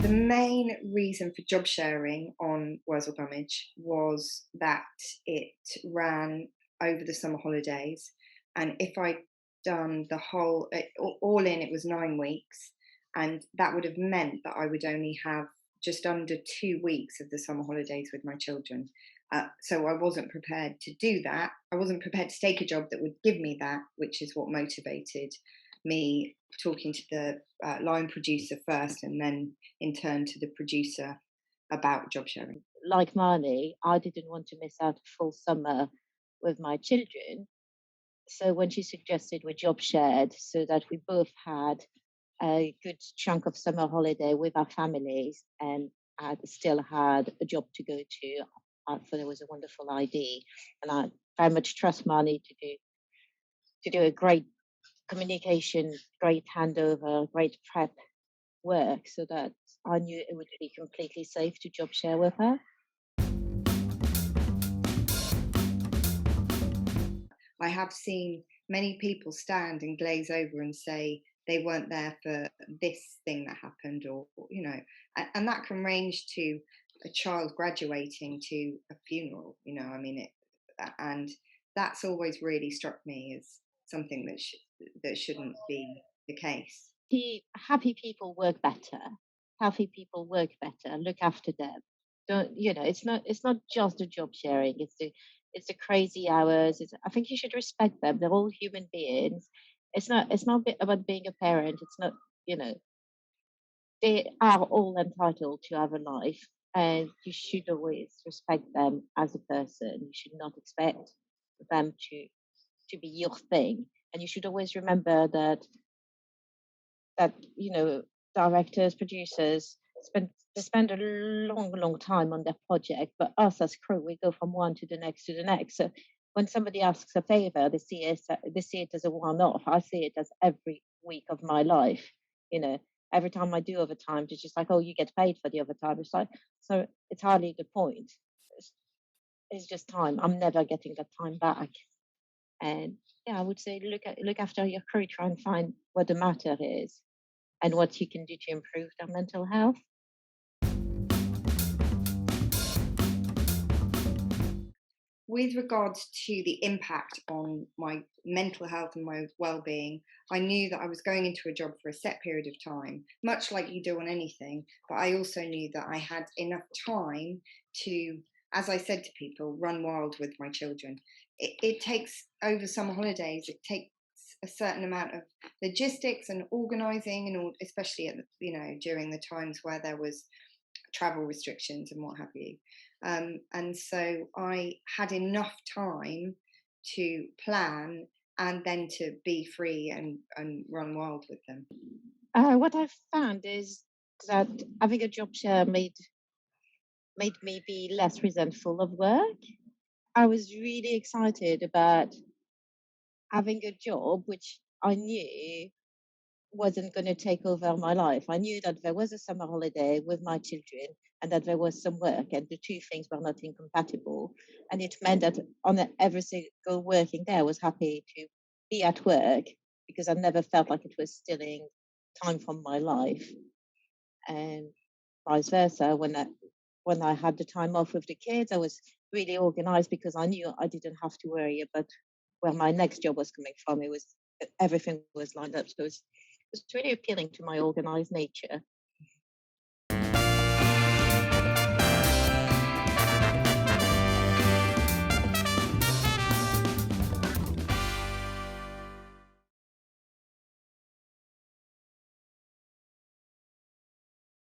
The main reason for job sharing on Wurzel Gummidge was that it ran over the summer holidays, and if I'd done the whole, all in, it was 9 weeks, and that would have meant that I would only have just under 2 weeks of the summer holidays with my children. So I wasn't prepared to do that. I wasn't prepared to take a job that would give me that, which is what motivated me talking to the line producer first, and then in turn to the producer about job sharing. Like Marnie, I didn't want to miss out a full summer with my children. So when she suggested we job shared so that we both had a good chunk of summer holiday with our families and I still had a job to go to, I thought it was a wonderful idea. And I very much trust Marnie to do a great communication, great handover, great prep work so that I knew it would be completely safe to job share with her. I have seen many people stand and glaze over and say they weren't there for this thing that happened, or and that can range to a child graduating to a funeral. I mean, and that's always really struck me as something that shouldn't be the case. Happy people work better. Healthy people work better. Look after them. Don't it's not just the job sharing. It's the crazy hours. I think you should respect them. They're all human beings. It's not about being a parent. It's not you know they are all entitled to have a life, and you should always respect them as a person. You should not expect them to be your thing, and you should always remember that directors, producers spend a long time on their project, but us as crew, we go from one to the next to the next. So when somebody asks a favor, they see it as a one-off. I see it as every week of my life. You know, every time I do overtime, it's just like, oh, you get paid for the overtime. It's like, so it's hardly the point. It's, it's just time. I'm never getting that time back. And yeah, I would say look after your crew, try and find what the matter is and what you can do to improve their mental health. With regards to the impact on my mental health and my well-being, I knew that I was going into a job for a set period of time, much like you do on anything. But I also knew that I had enough time to, as I said to people, run wild with my children. It takes, over summer holidays, it takes a certain amount of logistics and organising, and all, especially at during the times where there was travel restrictions and what have you. And so I had enough time to plan and then to be free and run wild with them. What I've found is that having a job share made me be less resentful of work. I was really excited about having a job which I knew wasn't going to take over my life. I knew that there was a summer holiday with my children and that there was some work, and the two things were not incompatible. And it meant that every single working day, I was happy to be at work because I never felt like it was stealing time from my life. And vice versa, when I had the time off with the kids, I was really organized because I knew I didn't have to worry about where my next job was coming from. Everything was lined up. So it's really appealing to my organized nature.